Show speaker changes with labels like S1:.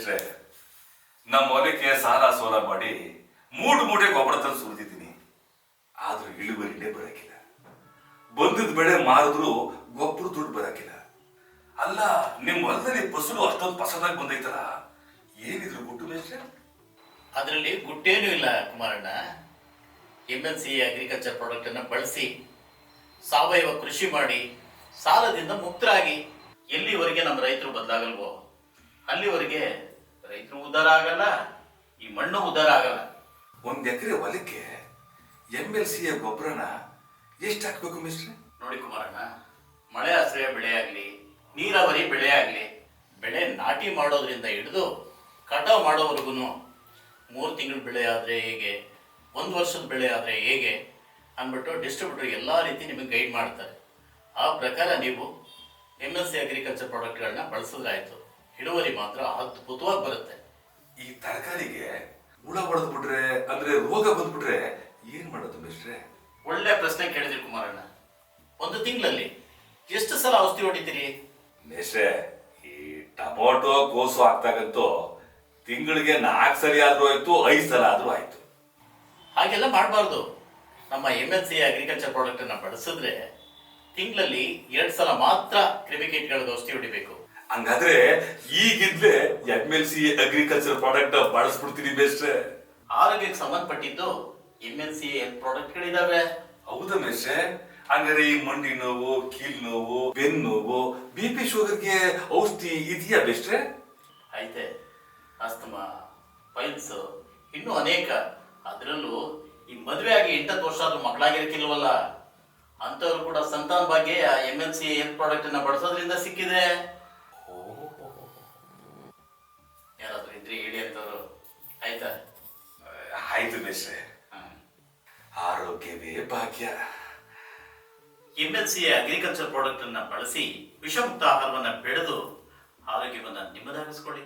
S1: ಮೇಷ್ಟ್ರೆ, ನಮ್ಮ ಹೊಲಕ್ಕೆ ಸಾಲ ಸೋಲ ಮಾಡಿ ಮೂಟೆ ಗೊಬ್ಬರ ತಂದು ಸುರಿದಿದ್ದೀನಿ. ಆದ್ರೂ ಇಳುವರಿನೇ ಬರಕಿಲ್ಲ. ಬಂದದ ಬೆಳೆ ಮಾರಿದ್ರು ಗೊಬ್ಬರ ದುಡ್ಡು ಬರಕಿಲ್ಲ. ಅಲ್ಲ, ನಿಮ್ ಹೊಲದಲ್ಲಿ ಫಸಲು ಅಷ್ಟೊಂದು ಫಸಲಾಗಿ ಬಂದೈತಲ್ಲ, ಏನಿದ್ರು ಗುಟ್ಟು ಮೇಷ್ಟ್ರೆ?
S2: ಅದರಲ್ಲಿ ಗುಟ್ಟೇನೂ ಇಲ್ಲ ಕುಮಾರಣ್ಣ. MNC ಅಗ್ರಿಕಲ್ಚರ್ ಪ್ರಾಡಕ್ಟ್ ಅನ್ನು ಬಳಸಿ ಸಾವಯವ ಕೃಷಿ ಮಾಡಿ ಸಾಲದಿಂದ ಮುಕ್ತರಾಗಿ ಎಲ್ಲಿವರೆಗೆ ನಮ್ಮ ರೈತರು ಬದಲಾಗಲ್ವೋ ಅಲ್ಲಿವರೆಗೆ ರೈತರು ಉದ್ಧಾರ ಆಗಲ್ಲ, ಈ ಮಣ್ಣು ಉದ್ಧಾರ ಆಗಲ್ಲ.
S1: 1 ಎಕರೆ ಹೊಲಕ್ಕೆ MLC ಗೊಬ್ಬರನ ಎಷ್ಟು ಹಾಕ್ಬೇಕು ಮೇಷ್ಟ್ರೆ?
S2: ನೋಡಿ ಕುಮಾರಣ್ಣ, ಮಳೆ ಆಶ್ರಯ ಬೆಳೆ ಆಗಲಿ, ನೀರಾವರಿ ಬೆಳೆ ಆಗಲಿ, ಬೆಳೆ ನಾಟಿ ಮಾಡೋದ್ರಿಂದ ಹಿಡಿದು ಕಟಾವು ಮಾಡೋವರೆಗೂ 3 ತಿಂಗಳ ಬೆಳೆ ಆದರೆ ಹೇಗೆ, 1 ವರ್ಷದ ಬೆಳೆ ಆದರೆ ಹೇಗೆ ಅಂದ್ಬಿಟ್ಟು ಡಿಸ್ಟ್ರಿಬ್ಯೂಟರ್ ಎಲ್ಲ ರೀತಿ ನಿಮಗೆ ಗೈಡ್ ಮಾಡ್ತಾರೆ. ಆ ಪ್ರಕಾರ ನೀವು MNC ಅಗ್ರಿಕಲ್ಚರ್ ಪ್ರಾಡಕ್ಟ್ಗಳನ್ನ ಬಳಸಿದ್ರಾಯ್ತು, ಇಳುವರಿ ಮಾತ್ರ ಅದ್ಭುತವಾಗಿ ಬರುತ್ತೆ.
S1: ಈ ತರಕಾರಿಗೆ ಹುಳ ಹೊಡೆದ್ಬಿಟ್ರೆ, ಅಂದ್ರೆ ರೋಗ ಬಂದ್ಬಿಟ್ರೆ ಏನ್ ಮಾಡೋದು ಮೇಷ್ಟ್ರೆ?
S2: ಒಳ್ಳೆ ಪ್ರಶ್ನೆ ಕೇಳಿದ್ರಿ ಕುಮಾರಣ್ಣ. 1 ತಿಂಗಳಲ್ಲಿ ಎಷ್ಟು ಸಲ ಔಷಧಿ ಹೊಡಿತೀರಿ?
S1: ಮೇಷ್ಟ್ರೆ, ಈ ಟೊಮೊಟೊ ಕೋಸು ಹಾಕ್ತಾಗಂತೂ ತಿಂಗಳಿಗೆ 4 ಸಲ ಆದ್ರೂ ಆಯ್ತು, 5 ಸಲ ಆದ್ರೂ ಆಯ್ತು.
S2: ಹಾಗೆಲ್ಲ ಮಾಡಬಾರ್ದು. ನಮ್ಮ MNC ಅಗ್ರಿಕಲ್ಚರ್ ಪ್ರಾಡಕ್ಟ್ ಅನ್ನ ಬಳಸಿದ್ರೆ ತಿಂಗಳಲ್ಲಿ 2 ಸಲ ಮಾತ್ರ ಕ್ರಿಮಿಕೀಟಗಳಿಗೆ ಔಷಧಿ ಹೊಡಿಬೇಕು.
S1: ಹಂಗಾದ್ರೆ ಈಗಿದ್ಲೇ MLC ಅಗ್ರಿಕಲ್ಚರ್ ಪ್ರಾಡಕ್ಟ್ ಬಳಸ್ಬಿಡ್ತೀನಿ ಮೇಷ್ಟ್ರೆ.
S2: ಆರೋಗ್ಯಕ್ಕೆ ಸಂಬಂಧಪಟ್ಟಿದ್ದು MNC ಪ್ರಾಡಕ್ಟ್ಗಳಿದಾವೆ.
S1: ಹೌದಾ ಮೇಷ್ಟ್ರೆ? ಹಂಗಾರೆ ಈ ಮಂಡಿ ನೋವು, ಕೀಲ್ ನೋವು, ಬೆನ್ನು ನೋವು, BP ಶುಗರ್ಗೆ ಔಷಧಿ ಇದೆಯಾ ಮೇಷ್ಟ್ರೆ?
S2: ಐತೆ. ಅಸ್ತಮಾ, ಪೈಲ್ಸ್, ಇನ್ನೂ ಅನೇಕ. ಅದರಲ್ಲೂ ಈ ಮದುವೆ ಆಗಿ 8 ವರ್ಷ ಆದ್ರೂ ಮಕ್ಕಳಾಗಿರಕ್ಕಿಲ್ವಲ್ಲ, ಅಂತವ್ರು ಕೂಡ ಸಂತಾನ ಬಗ್ಗೆ MNC ಪ್ರಾಡಕ್ಟ್ ಅನ್ನ ಬಳಸೋದ್ರಿಂದ ಸಿಕ್ಕಿದೆ. ಯಾರಾದ್ರೂ ಇದ್ರೆ ಹೇಳಿ ಅಂತವ್ರು. ಆಯ್ತಾ?
S1: ಆಯ್ತು ಮೇಷ್ಟ್ರೆ. ಆರೋಗ್ಯವೇ ಭಾಗ್ಯ.
S2: MNC ಅಗ್ರಿಕಲ್ಚರ್ ಪ್ರಾಡಕ್ಟ್ ಅನ್ನ ಬಳಸಿ ವಿಷಮುಕ್ತ ಆಹಾರವನ್ನ ಬೆಳೆದು ಆರೋಗ್ಯವನ್ನ ನಿಮ್ಮದಾಗಿಸ್ಕೊಳ್ಳಿ.